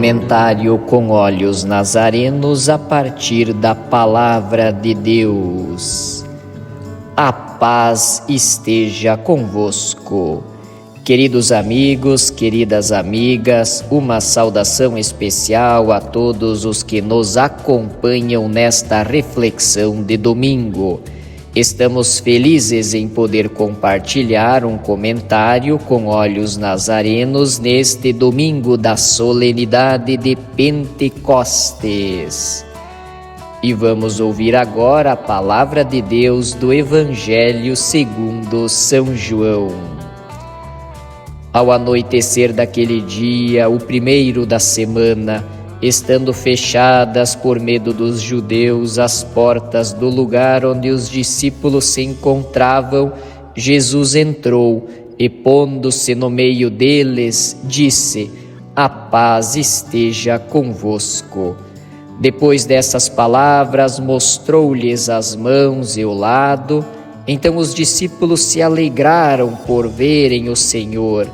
Comentário com óleos nazarenos a partir da Palavra de Deus. A paz esteja convosco. Queridos amigos, queridas amigas, uma saudação especial a todos os que nos acompanham nesta reflexão de domingo. Estamos felizes em poder compartilhar um comentário com óleos nazarenos neste domingo da solenidade de Pentecostes. E vamos ouvir agora a palavra de Deus do Evangelho segundo São João. Ao anoitecer daquele dia, o primeiro da semana, estando fechadas por medo dos judeus as portas do lugar onde os discípulos se encontravam, Jesus entrou e, pondo-se no meio deles, disse: "A paz esteja convosco." Depois dessas palavras, mostrou-lhes as mãos e o lado. Então os discípulos se alegraram por verem o Senhor.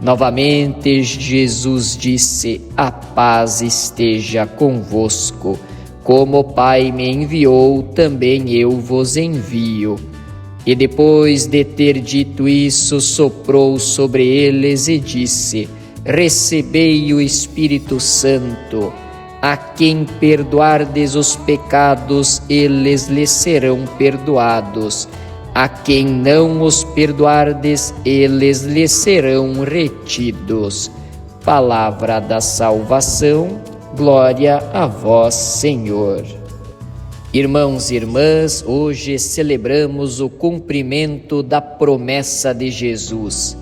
Novamente Jesus disse: "A paz esteja convosco. Como o Pai me enviou, também eu vos envio." E depois de ter dito isso, soprou sobre eles e disse: "Recebei o Espírito Santo. A quem perdoardes os pecados, eles lhes serão perdoados. A quem não os perdoardes, eles lhes serão retidos." Palavra da salvação, glória a vós, Senhor. Irmãos e irmãs, hoje celebramos o cumprimento da promessa de Jesus.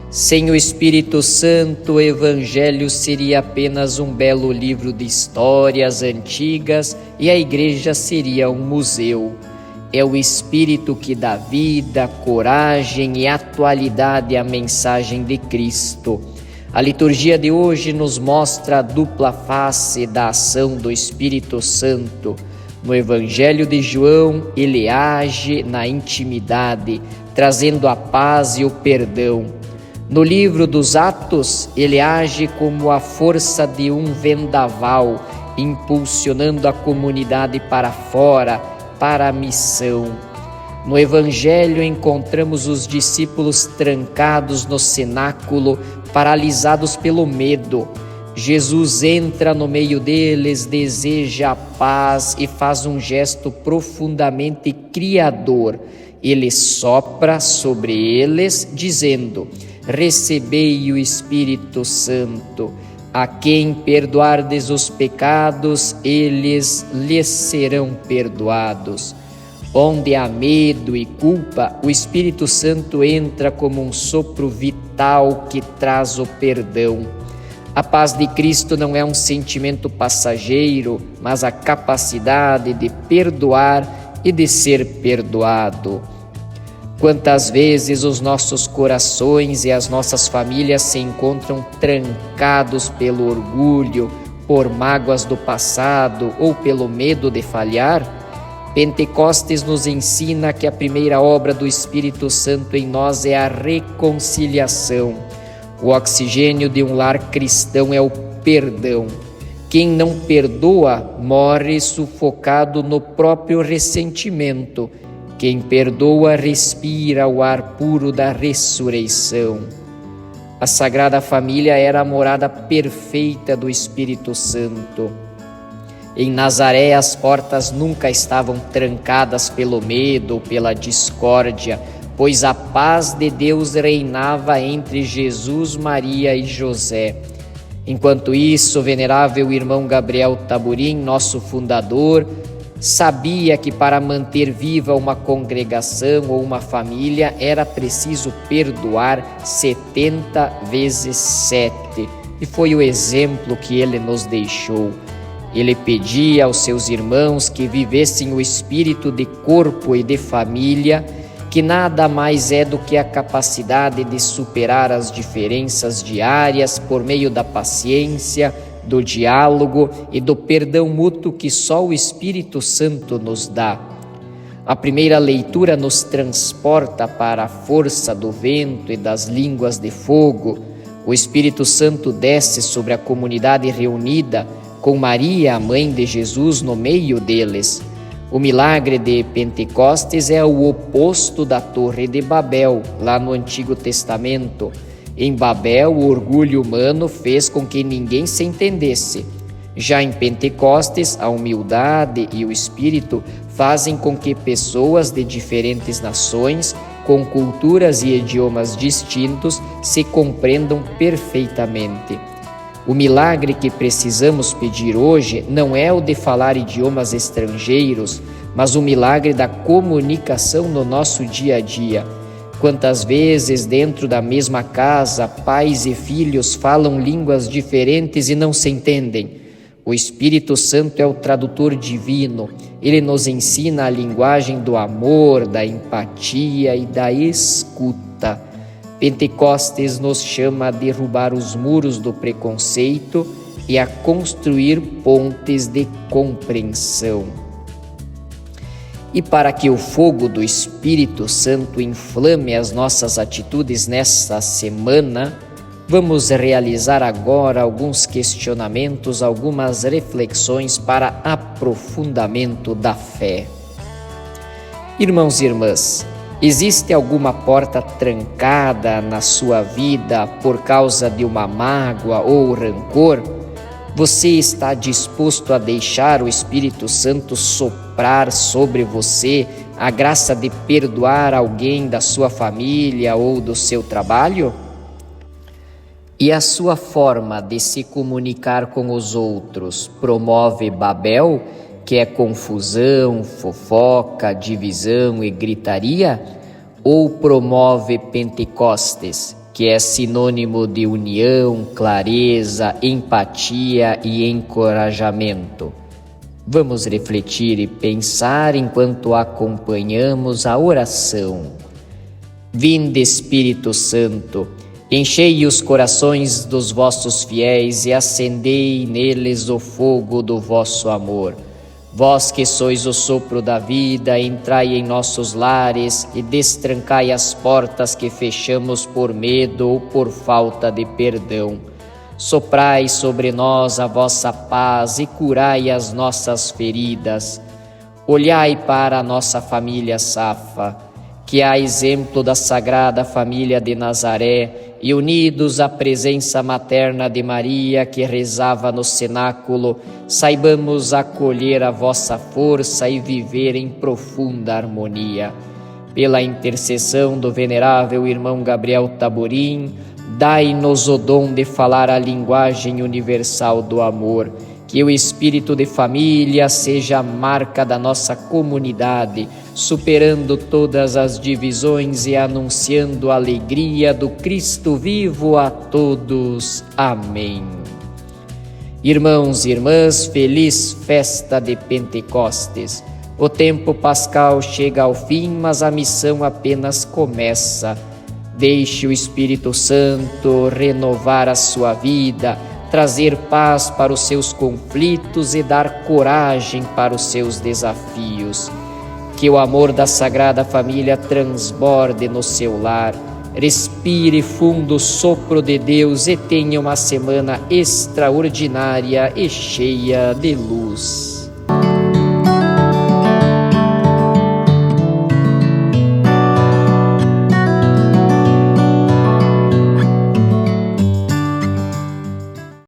Sem o Espírito Santo, o Evangelho seria apenas um belo livro de histórias antigas e a igreja seria um museu. É o Espírito que dá vida, coragem e atualidade à mensagem de Cristo. A liturgia de hoje nos mostra a dupla face da ação do Espírito Santo. No Evangelho de João, ele age na intimidade, trazendo a paz e o perdão. No livro dos Atos, ele age como a força de um vendaval, impulsionando a comunidade para fora, para a missão. No Evangelho encontramos os discípulos trancados no cenáculo, paralisados pelo medo. Jesus entra no meio deles, deseja a paz e faz um gesto profundamente criador. Ele sopra sobre eles, dizendo: "Recebei o Espírito Santo. A quem perdoardes os pecados, eles lhes serão perdoados." Onde há medo e culpa, o Espírito Santo entra como um sopro vital que traz o perdão. A paz de Cristo não é um sentimento passageiro, mas a capacidade de perdoar e de ser perdoado. Quantas vezes os nossos corações e as nossas famílias se encontram trancados pelo orgulho, por mágoas do passado ou pelo medo de falhar? Pentecostes nos ensina que a primeira obra do Espírito Santo em nós é a reconciliação. O oxigênio de um lar cristão é o perdão. Quem não perdoa morre sufocado no próprio ressentimento. Quem perdoa respira o ar puro da ressurreição. A Sagrada Família era a morada perfeita do Espírito Santo. Em Nazaré, as portas nunca estavam trancadas pelo medo ou pela discórdia, pois a paz de Deus reinava entre Jesus, Maria e José. Enquanto isso, o venerável irmão Gabriel Taburim, nosso fundador, sabia que para manter viva uma congregação ou uma família era preciso perdoar 70 vezes 7. E foi o exemplo que ele nos deixou. Ele pedia aos seus irmãos que vivessem o espírito de corpo e de família, que nada mais é do que a capacidade de superar as diferenças diárias por meio da paciência, do diálogo e do perdão mútuo que só o Espírito Santo nos dá. A primeira leitura nos transporta para a força do vento e das línguas de fogo. O Espírito Santo desce sobre a comunidade reunida, com Maria, a mãe de Jesus, no meio deles. O milagre de Pentecostes é o oposto da Torre de Babel, lá no Antigo Testamento. Em Babel, o orgulho humano fez com que ninguém se entendesse. Já em Pentecostes, a humildade e o Espírito fazem com que pessoas de diferentes nações, com culturas e idiomas distintos, se compreendam perfeitamente. O milagre que precisamos pedir hoje não é o de falar idiomas estrangeiros, mas o milagre da comunicação no nosso dia a dia. Quantas vezes dentro da mesma casa, pais e filhos falam línguas diferentes e não se entendem? O Espírito Santo é o tradutor divino. Ele nos ensina a linguagem do amor, da empatia e da escuta. Pentecostes nos chama a derrubar os muros do preconceito e a construir pontes de compreensão. E para que o fogo do Espírito Santo inflame as nossas atitudes nesta semana, vamos realizar agora alguns questionamentos, algumas reflexões para aprofundamento da fé. Irmãos e irmãs, existe alguma porta trancada na sua vida por causa de uma mágoa ou rancor? Você está disposto a deixar o Espírito Santo soprar sobre você a graça de perdoar alguém da sua família ou do seu trabalho? E a sua forma de se comunicar com os outros promove Babel, que é confusão, fofoca, divisão e gritaria? Ou promove Pentecostes, que é sinônimo de união, clareza, empatia e encorajamento? Vamos refletir e pensar enquanto acompanhamos a oração. Vinde, Espírito Santo, enchei os corações dos vossos fiéis e acendei neles o fogo do vosso amor. Vós que sois o sopro da vida, entrai em nossos lares e destrancai as portas que fechamos por medo ou por falta de perdão. Soprai sobre nós a vossa paz e curai as nossas feridas. Olhai para a nossa família Safa, que a exemplo da Sagrada Família de Nazaré, e unidos à presença materna de Maria, que rezava no cenáculo, saibamos acolher a vossa força e viver em profunda harmonia. Pela intercessão do venerável irmão Gabriel Taborim, dai-nos o dom de falar a linguagem universal do amor. Que o espírito de família seja a marca da nossa comunidade, superando todas as divisões e anunciando a alegria do Cristo vivo a todos. Amém. Irmãos e irmãs, feliz festa de Pentecostes. O tempo pascal chega ao fim, mas a missão apenas começa. Deixe o Espírito Santo renovar a sua vida, trazer paz para os seus conflitos e dar coragem para os seus desafios. Que o amor da Sagrada Família transborde no seu lar. Respire fundo o sopro de Deus e tenha uma semana extraordinária e cheia de luz.